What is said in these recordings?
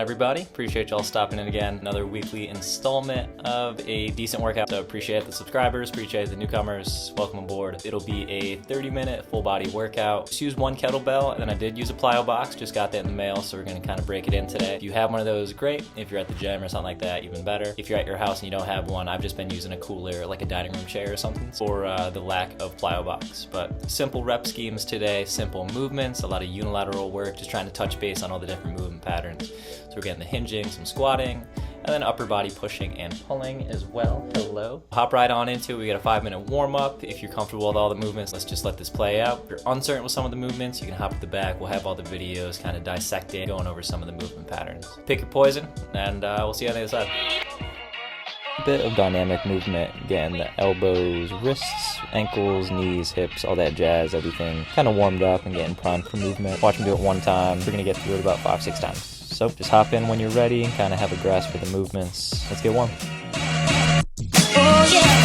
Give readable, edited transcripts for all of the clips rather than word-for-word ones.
everybody. Appreciate y'all stopping in again. Another weekly installment of a decent workout. So appreciate the subscribers, appreciate the newcomers. Welcome aboard. It'll be a 30-minute full body workout. Just use one kettlebell, and then I did use a plyo box. Just got that in the mail, so we're gonna kind of break it in today. If you have one of those, great. If you're at the gym or something like that, even better. If you're at your house and you don't have one, I've just been using a cooler, like a dining room chair or something, for the lack of plyo box. But simple rep schemes today, simple movements, a lot of unilateral work, just trying to touch base on all the different movement patterns. So we're getting the hinging, some squatting, and then upper body pushing and pulling as well. Hello. Hop right on into it. We got a 5-minute warm up. If you're comfortable with all the movements, let's just let this play out. If you're uncertain with some of the movements, you can hop at the back. We'll have all the videos kind of dissecting, going over some of the movement patterns. Pick your poison, and we'll see you on the other side. Bit of dynamic movement, getting the elbows, wrists, ankles, knees, hips, all that jazz, everything kind of warmed up and getting primed for movement. Watch me do it one time. We're gonna get through it about 5-6 times. So just hop in when you're ready and kind of have a grasp for the movements. Let's get warm. Oh, yeah.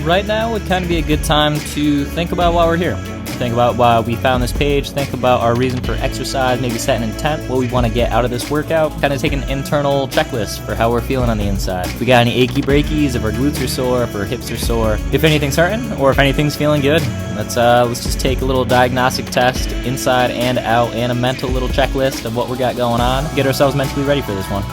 Right now would kind of be a good time to think about why we're here. Think about why we found this page, think about our reason for exercise, maybe set an intent, what we want to get out of this workout, kind of take an internal checklist for how we're feeling on the inside. If we got any achy breakies, if our glutes are sore, if our hips are sore, if anything's hurting, or if anything's feeling good, let's just take a little diagnostic test inside and out and a mental little checklist of what we got going on, get ourselves mentally ready for this one.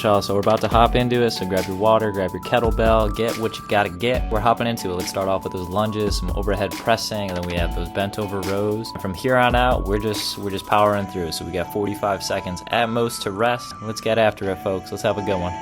y'all. So we're about to hop into it. So grab your water, grab your kettlebell, get what you gotta get. We're hopping into it. Let's start off with those lunges, some overhead pressing, and then we have those bent over rows. And from here on out, we're just powering through. So we got 45 seconds at most to rest. Let's get after it, folks. Let's have a good one.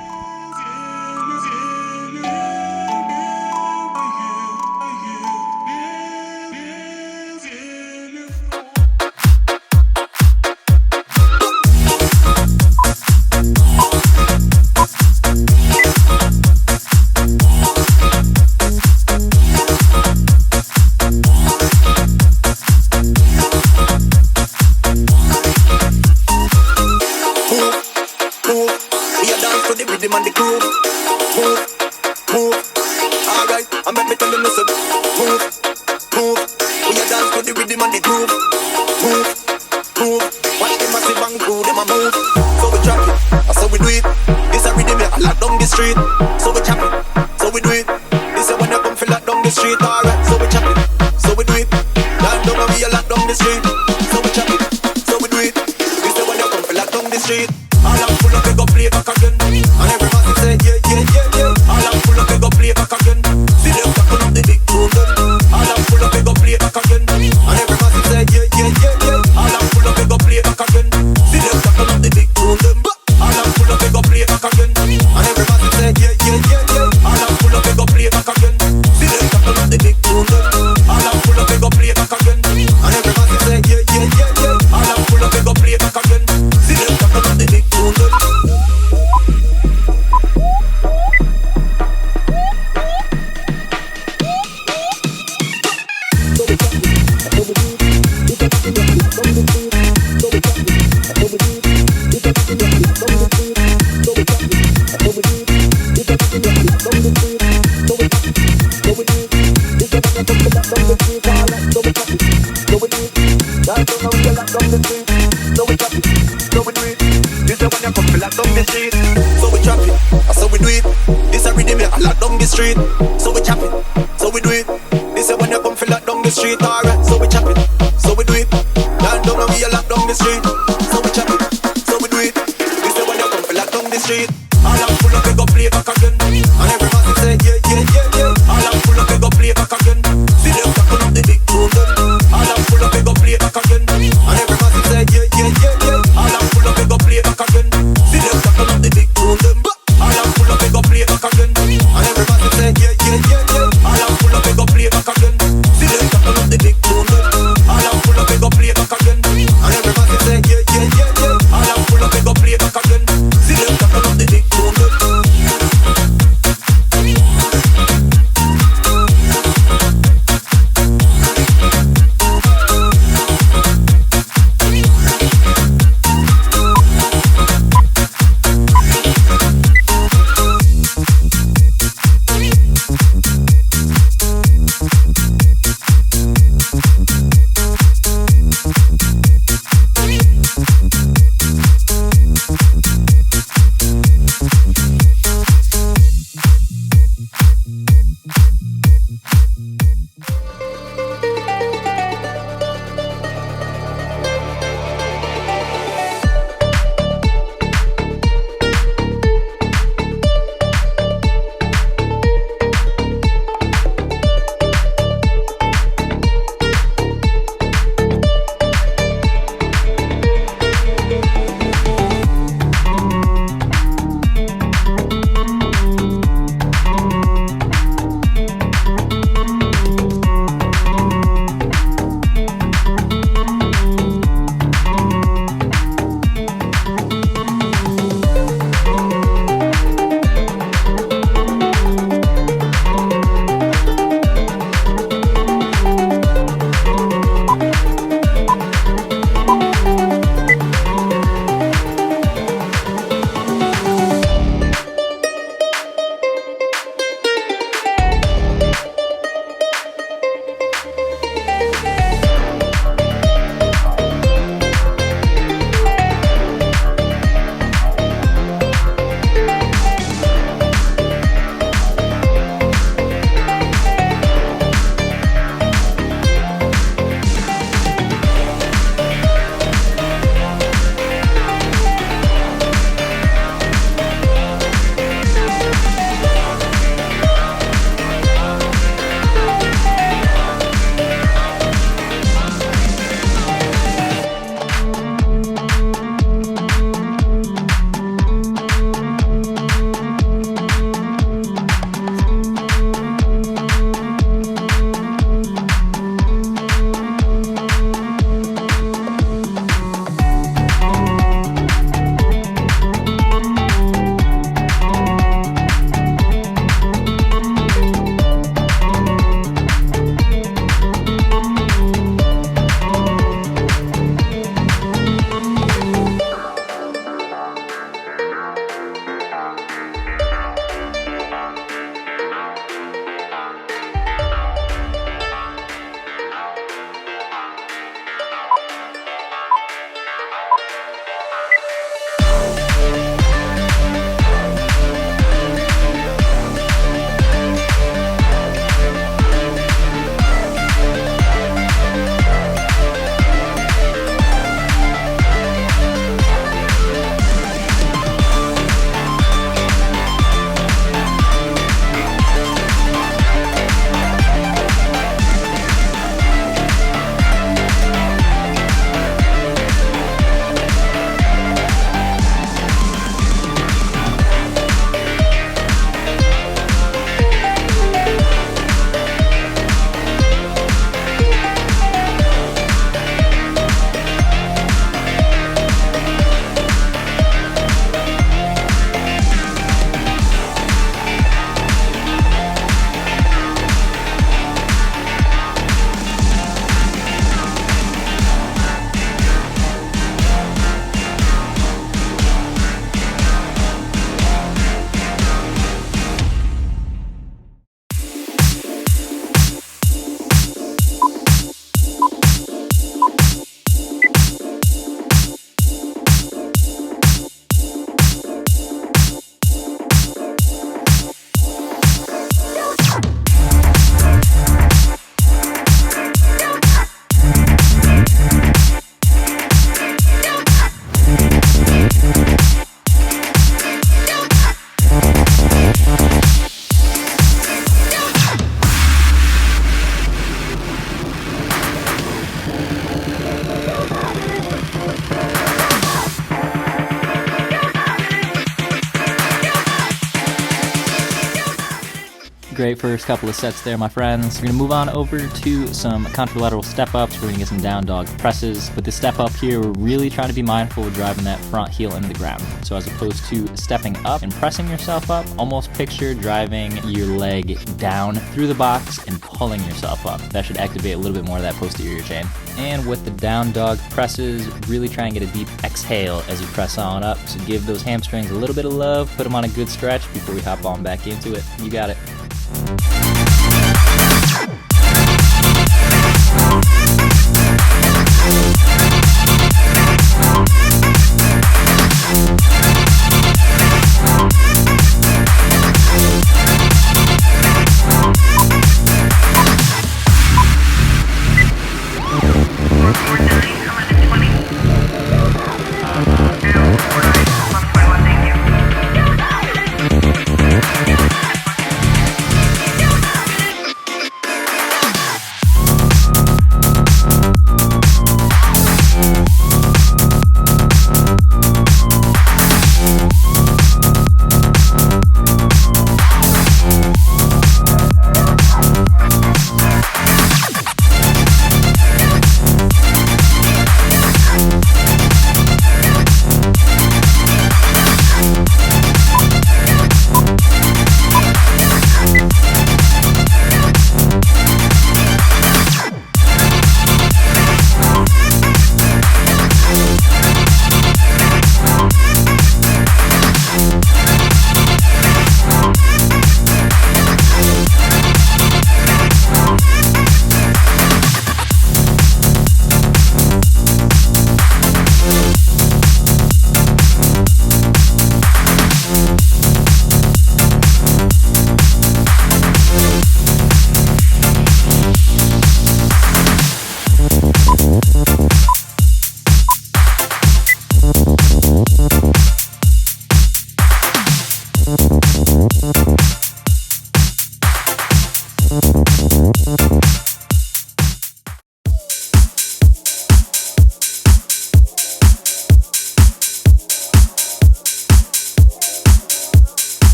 Great first couple of sets there, my friends. We're gonna move on over to some contralateral step ups. We're gonna get some down dog presses. With the step up here, we're really trying to be mindful of driving that front heel into the ground. So as opposed to stepping up and pressing yourself up, almost picture driving your leg down through the box and pulling yourself up. That should activate a little bit more of that posterior chain. And with the down dog presses, really try and get a deep exhale as you press on up. So give those hamstrings a little bit of love, put them on a good stretch before we hop on back into it. You got it.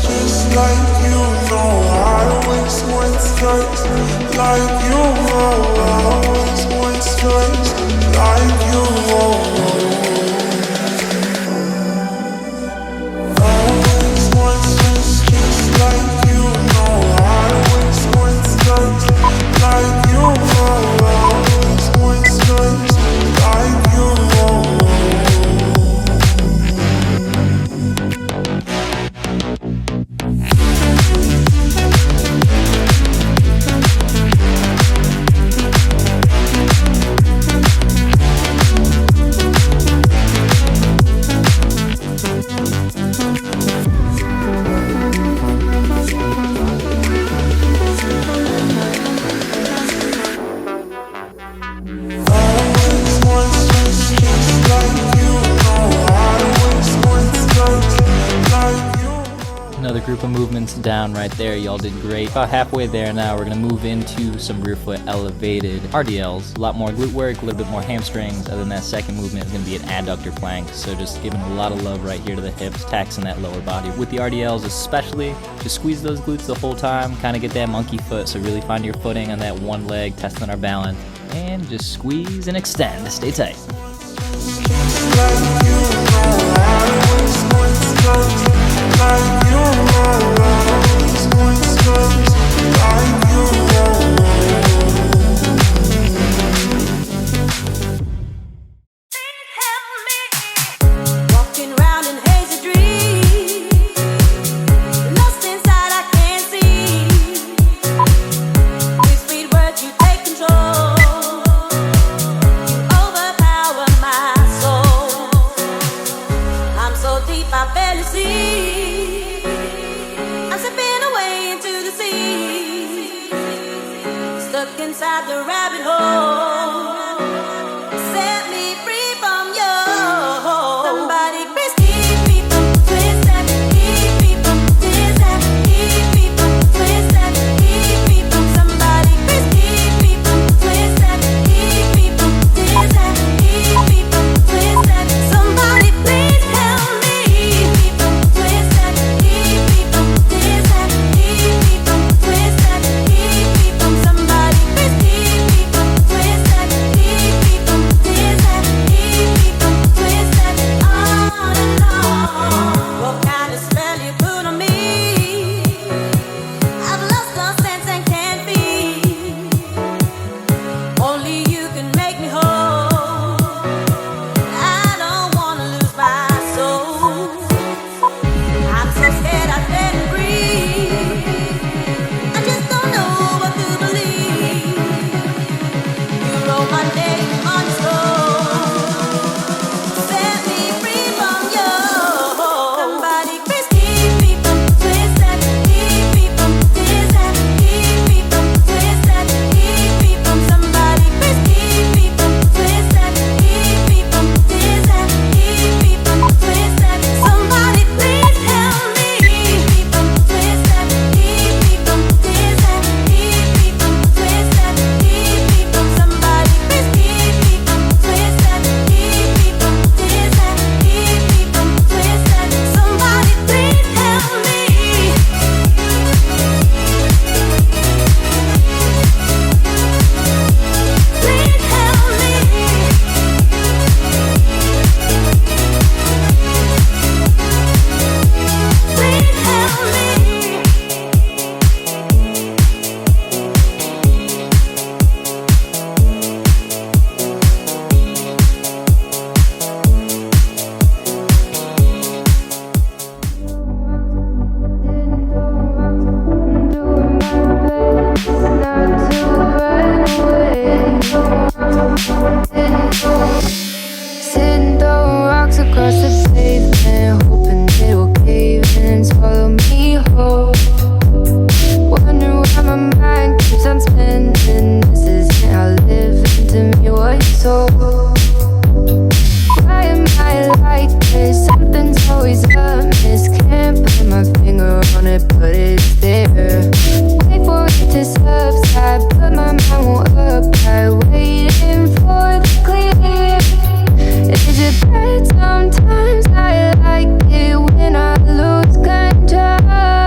just like you know how to waste one strikes. Like you always one strikes. Like you always one strikes. Just like you know how to waste one strikes. Like you always one strikes. Like you Another group of movements down right there. Y'all did great. About halfway there now. We're gonna move into some rear foot elevated RDLs. A lot more glute work, a little bit more hamstrings. Other than that, second movement is gonna be an adductor plank. So just giving a lot of love right here to the hips, taxing that lower body. With the RDLs especially, just squeeze those glutes the whole time. Kind of get that monkey foot. So really find your footing on that one leg, testing our balance. And just squeeze and extend. Stay tight. Inside the rabbit hole, set me free from you. Somebody please keep me from twisting, keep me from twisting, keep me from twisting, keep me from somebody please keep me from twisting, keep me from twisting, keep me from twisting. Somebody please help me, keep me from twisting, keep me from twisting, keep me from twisting, keep me from somebody. Sometimes I like it when I lose control.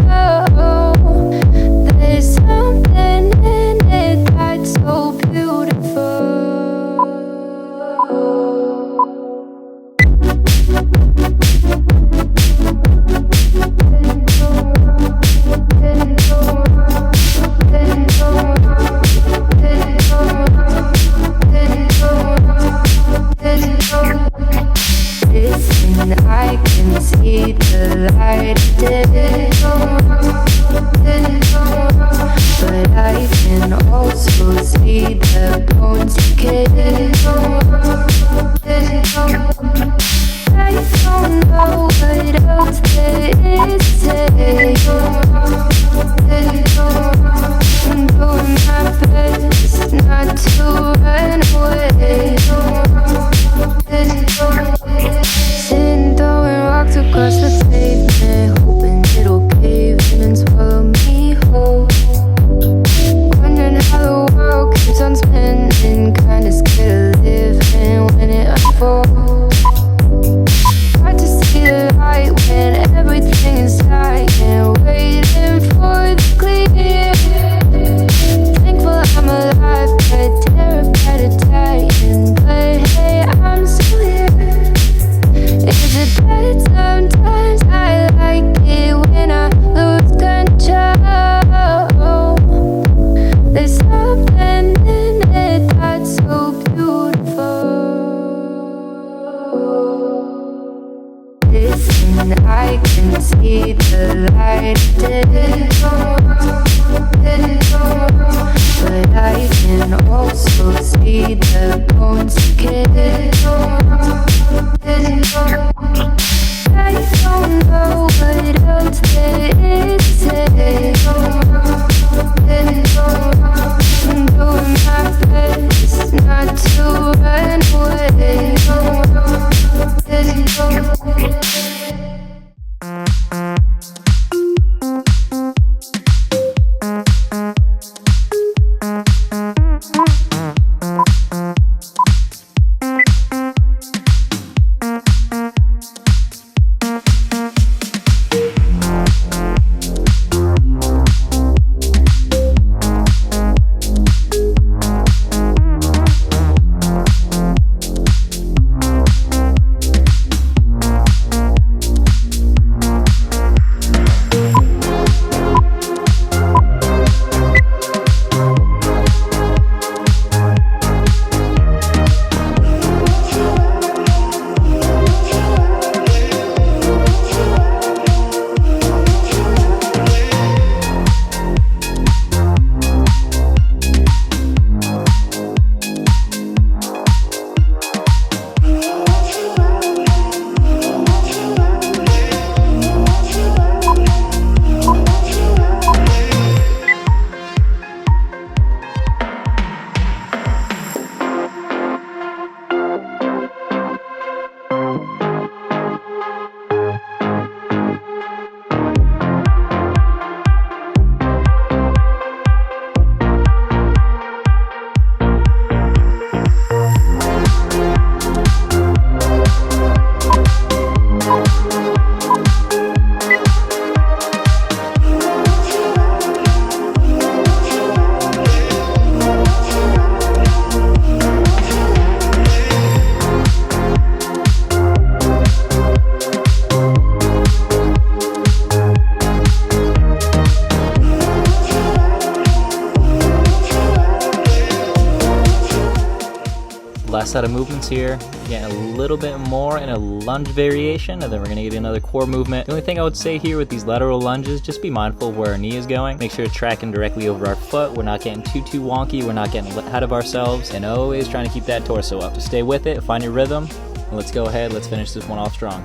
last set of movements here. Getting a little bit more in a lunge variation, and then we're gonna get another core movement. The only thing I would say here with these lateral lunges, just be mindful of where our knee is going. Make sure it's tracking directly over our foot. We're not getting too wonky. We're not getting ahead of ourselves, and always trying to keep that torso up. Just stay with it, find your rhythm, and let's go ahead. Let's finish this one off strong.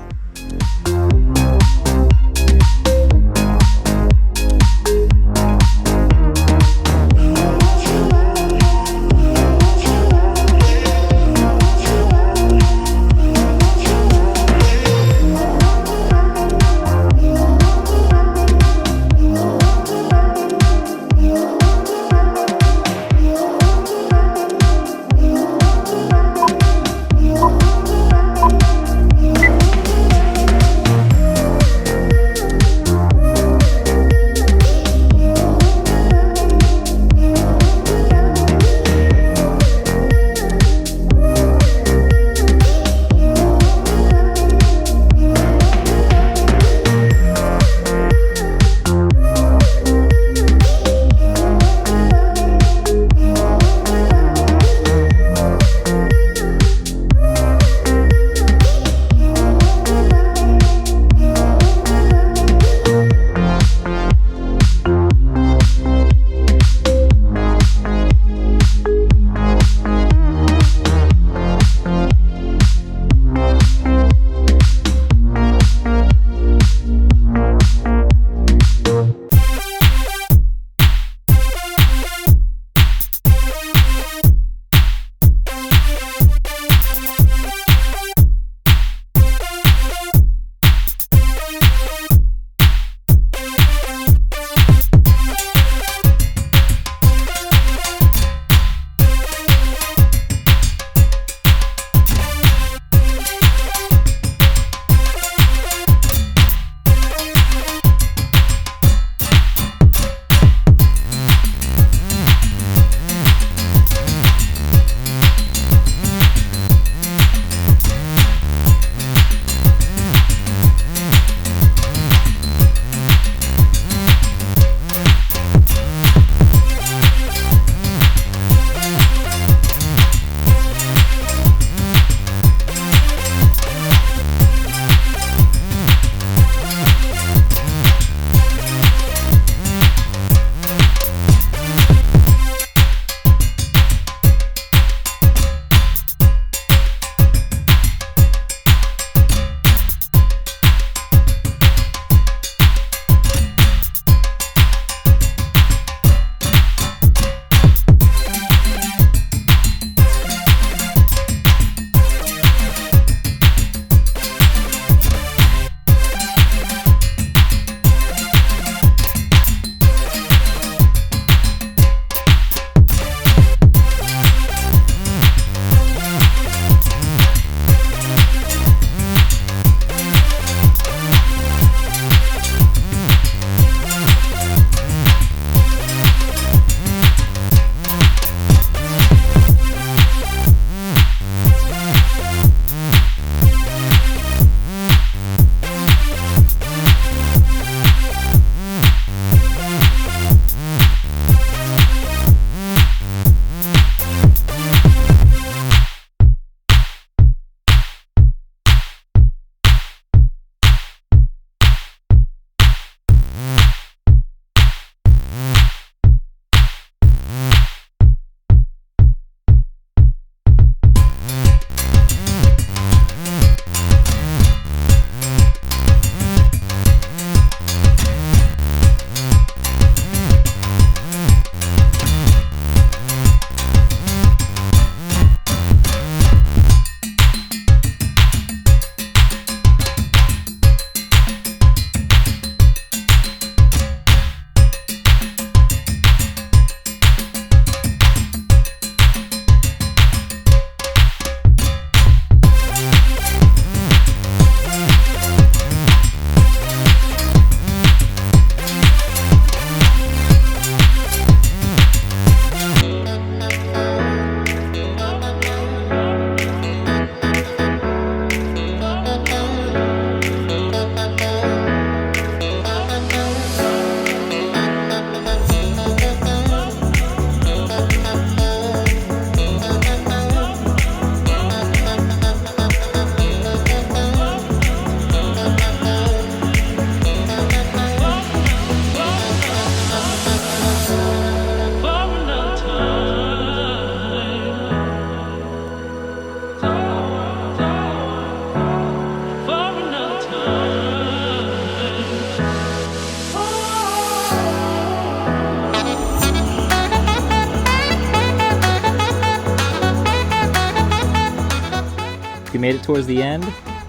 made it towards the end.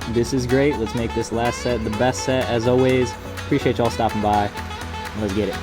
This is great. Let's make this last set the best set as always. Appreciate y'all stopping by. Let's get it.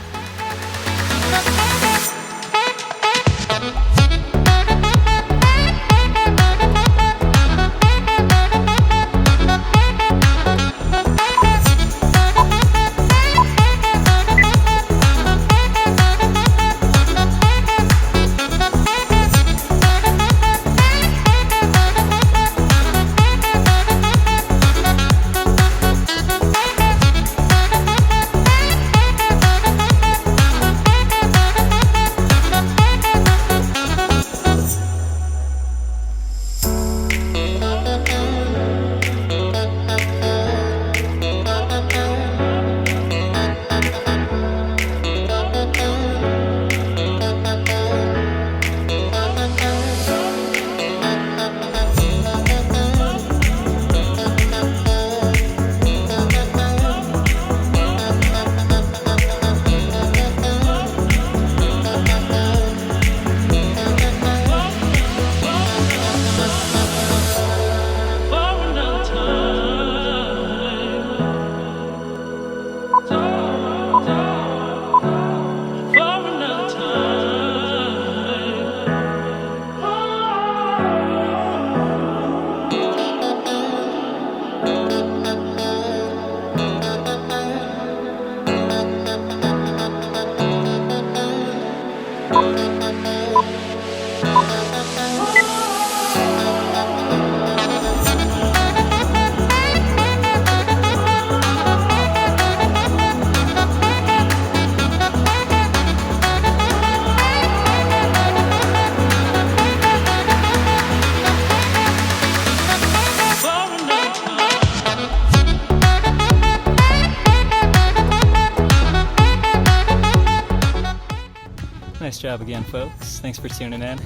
Nice job again, folks. Thanks for tuning in.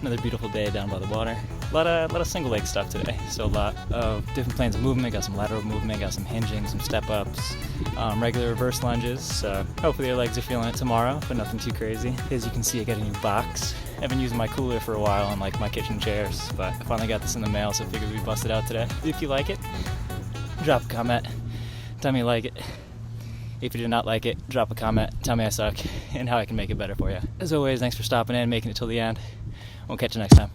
Another beautiful day down by the water. A lot of single leg stuff today. So a lot of different planes of movement. Got some lateral movement, got some hinging, some step ups, regular reverse lunges. So hopefully your legs are feeling it tomorrow, but nothing too crazy. As you can see, I got a new box. I've been using my cooler for a while on like my kitchen chairs, but I finally got this in the mail, so I figured we'd bust it out today. If you like it, drop a comment. Tell me you like it. If you did not like it, drop a comment, tell me I suck, and how I can make it better for you. As always, thanks for stopping in, making it till the end. We'll catch you next time.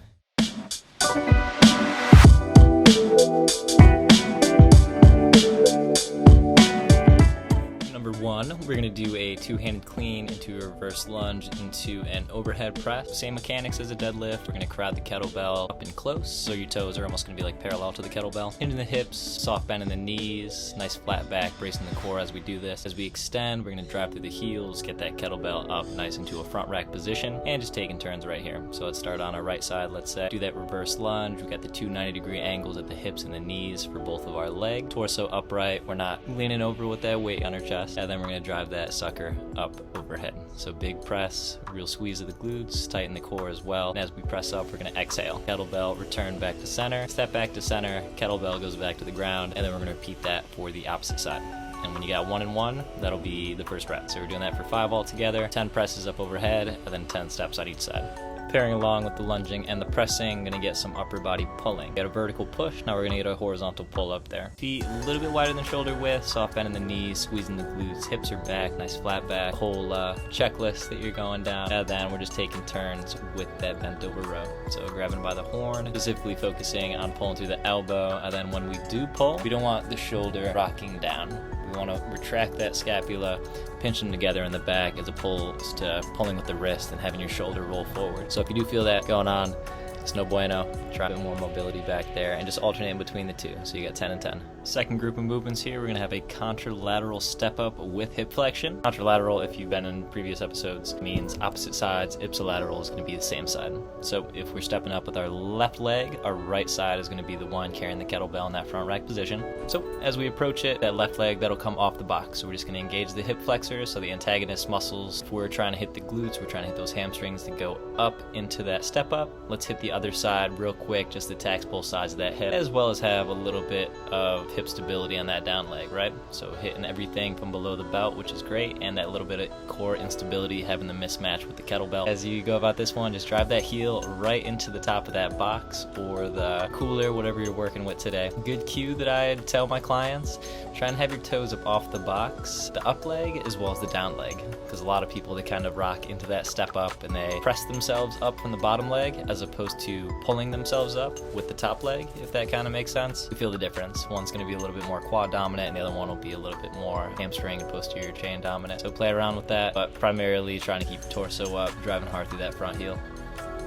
Number one, we're going to do a two-handed clean into a reverse lunge into an overhead press. Same mechanics as a deadlift. We're going to crowd the kettlebell up and close, so your toes are almost going to be like parallel to the kettlebell. Into the hips, soft bend in the knees, nice flat back, bracing the core as we do this. As we extend, we're going to drive through the heels, get that kettlebell up nice into a front rack position, and just taking turns right here. So let's start on our right side, let's say. Do that reverse lunge. We've got the two 90-degree angles at the hips and the knees for both of our legs. Torso upright. We're not leaning over with that weight on our chest. And then we're going to drive that sucker up overhead. So big press, real squeeze of the glutes, tighten the core as well. And as we press up, we're going to exhale. Kettlebell, return back to center, step back to center, kettlebell goes back to the ground, and then we're going to repeat that for the opposite side. And when you got 1 and 1, that'll be the first rep. So we're doing that for 5 altogether, 10 presses up overhead, and then 10 steps on each side. Pairing along with the lunging and the pressing, gonna get some upper body pulling. Get a vertical push, now we're gonna get a horizontal pull up there. Feet a little bit wider than shoulder width, soft bend in the knees, squeezing the glutes, hips are back, nice flat back. Whole checklist that you're going down. And then we're just taking turns with that bent over row. So grabbing by the horn, specifically focusing on pulling through the elbow, and then when we do pull, we don't want the shoulder rocking down. We want to retract that scapula, pinch them together in the back as opposed to pulling with the wrist and having your shoulder roll forward. So if you do feel that going on, it's no bueno. Try a bit more mobility back there and just alternate in between the two. So you got 10 and 10. Second group of movements here, we're going to have a contralateral step up with hip flexion. Contralateral, if you've been in previous episodes, means opposite sides. Ipsilateral is going to be the same side. So if we're stepping up with our left leg, our right side is going to be the one carrying the kettlebell in that front rack position. So as we approach it, that left leg, that'll come off the box. So we're just going to engage the hip flexors, so the antagonist muscles. If we're trying to hit the glutes, we're trying to hit those hamstrings to go up into that step up. Let's hit the other side real quick, just attacks both sides of that hip, as well as have a little bit of hip stability on that down leg, right? So hitting everything from below the belt, which is great, and that little bit of core instability, having the mismatch with the kettlebell. As you go about this one, just drive that heel right into the top of that box or the cooler, whatever you're working with today. Good cue that I tell my clients, try and have your toes up off the box, the up leg as well as the down leg, because a lot of people, they kind of rock into that step up and they press themselves up from the bottom leg as opposed to pulling themselves up with the top leg, if that kind of makes sense. You feel the difference. One's going to be a little bit more quad dominant and the other one will be a little bit more hamstring and posterior chain dominant. So play around with that, but primarily trying to keep your torso up, driving hard through that front heel.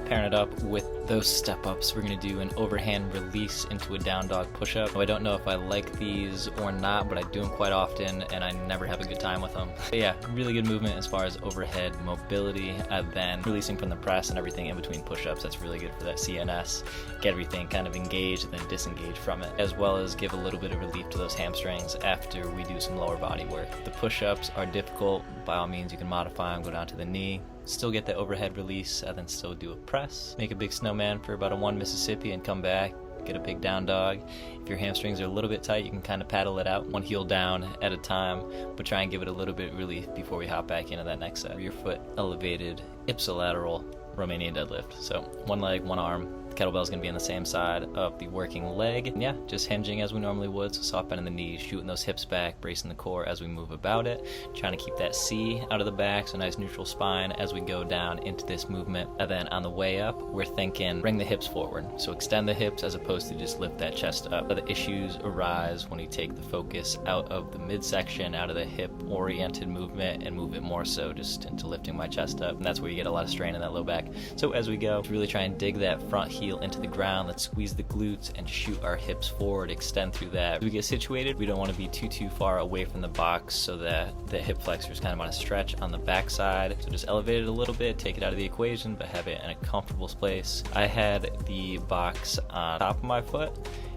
Pairing it up with those step ups, we're going to do an overhand release into a down dog push-up. I don't know if I like these or not, but I do them quite often and I never have a good time with them. But yeah, really good movement as far as overhead mobility, and then releasing from the press and everything in between push-ups. That's really good for that CNS. Get everything kind of engaged and then disengage from it, as well as give a little bit of relief to those hamstrings after we do some lower body work. The push-ups are difficult. By all means, you can modify them, go down to the knee, still get the overhead release, and then still do a press. Make a big snowman for about a 1 Mississippi and come back, get a big down dog. If your hamstrings are a little bit tight, you can kind of paddle it out, one heel down at a time, but try and give it a little bit of relief before we hop back into that next set. Rear foot elevated ipsilateral Romanian deadlift. So one leg, one arm. The kettlebell is going to be on the same side of the working leg. And yeah, just hinging as we normally would, so soft bend in the knees, shooting those hips back, bracing the core as we move about it, trying to keep that C out of the back, so nice neutral spine as we go down into this movement. And then on the way up, we're thinking bring the hips forward, so extend the hips as opposed to just lift that chest up. The issues arise when you take the focus out of the midsection, out of the hip oriented movement, and move it more so just into lifting my chest up, and that's where you get a lot of strain in that low back. So as we go, really try and dig that front heel into the ground. Let's squeeze the glutes and shoot our hips forward, extend through that. As we get situated, we don't want to be too far away from the box so that the hip flexors kind of want to stretch on the back side. So just elevate it a little bit, take it out of the equation, but have it in a comfortable place. I had the box on top of my foot.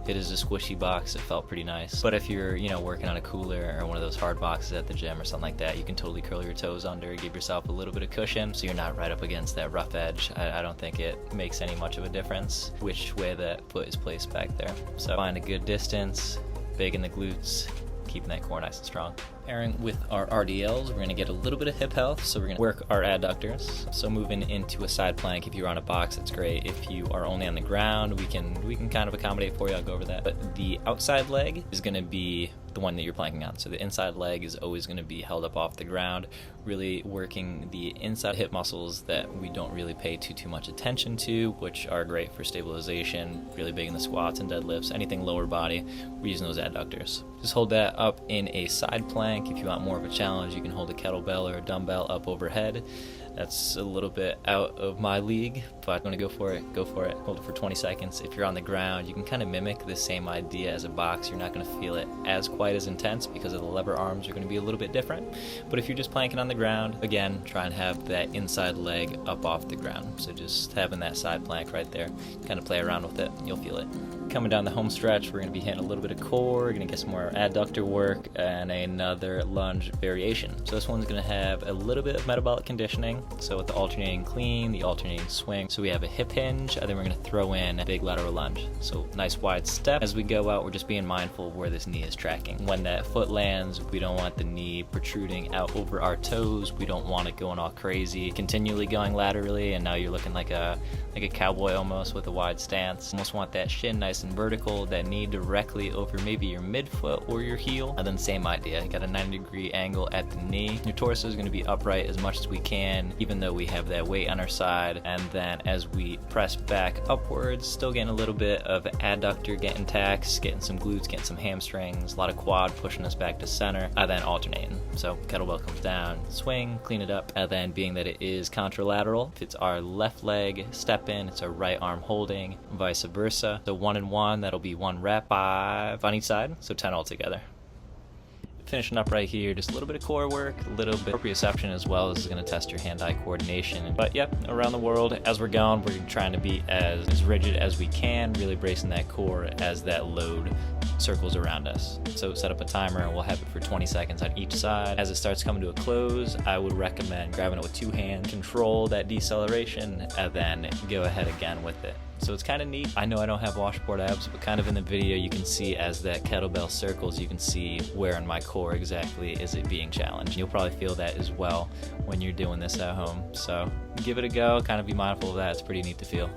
It is a squishy box. It felt pretty nice. But if you're, working on a cooler or one of those hard boxes at the gym or something like that, you can totally curl your toes under, give yourself a little bit of cushion so you're not right up against that rough edge. I don't think it makes any much of a difference which way that foot is placed back there. So find a good distance, big in the glutes, keeping that core nice and strong. Pairing with our RDLs, we're going to get a little bit of hip health, so we're going to work our adductors. So moving into a side plank, if you're on a box, that's great. If you are only on the ground, we can kind of accommodate for you. I'll go over that. But the outside leg is going to be the one that you're planking on. So the inside leg is always going to be held up off the ground, really working the inside hip muscles that we don't really pay too much attention to, which are great for stabilization, really big in the squats and deadlifts, anything lower body, we're using those adductors. Just hold that up in a side plank. If you want more of a challenge, you can hold a kettlebell or a dumbbell up overhead. That's a little bit out of my league, but I'm gonna go for it. Hold it for 20 seconds. If you're on the ground, you can kind of mimic the same idea as a box. You're not gonna feel it as quite as intense because of the lever arms are gonna be a little bit different. But if you're just planking on the ground, again, try and have that inside leg up off the ground. So just having that side plank right there, kind of play around with it, you'll feel it. Coming down the home stretch, we're gonna be hitting a little bit of core, we're gonna get some more adductor work, and another lunge variation. So this one's gonna have a little bit of metabolic conditioning. So with the alternating clean, the alternating swing. So we have a hip hinge, and then we're gonna throw in a big lateral lunge. So nice wide step. As we go out, we're just being mindful of where this knee is tracking. When that foot lands, we don't want the knee protruding out over our toes. We don't want it going all crazy, continually going laterally, and now you're looking like a cowboy almost with a wide stance. Almost want that shin nice and vertical, that knee directly over maybe your midfoot or your heel. And then same idea, you got a 90-degree angle at the knee. Your torso is going to be upright as much as we can, even though we have that weight on our side. And then as we press back upwards, still getting a little bit of adductor getting taxed, getting some glutes, getting some hamstrings, a lot of quad pushing us back to center, and then alternating. So kettlebell comes down, swing, clean it up, and then being that it is contralateral, if it's our left leg step in, it's our right arm holding, vice versa. So 1 and 1, that'll be 1 rep, 5 on each side, so 10 altogether. Finishing up right here, just a little bit of core work, a little bit of proprioception as well. This is going to test your hand-eye coordination. But yep, around the world, as we're going, we're trying to be as rigid as we can, really bracing that core as that load circles around us. So set up a timer and we'll have it for 20 seconds on each side. As it starts coming to a close, I would recommend grabbing it with 2 hands, control that deceleration, and then go ahead again with it. So it's kind of neat. I know I don't have washboard abs, but kind of in the video you can see as that kettlebell circles, you can see where in my core exactly is it being challenged. You'll probably feel that as well when you're doing this at home. So give it a go, kind of be mindful of that. It's pretty neat to feel.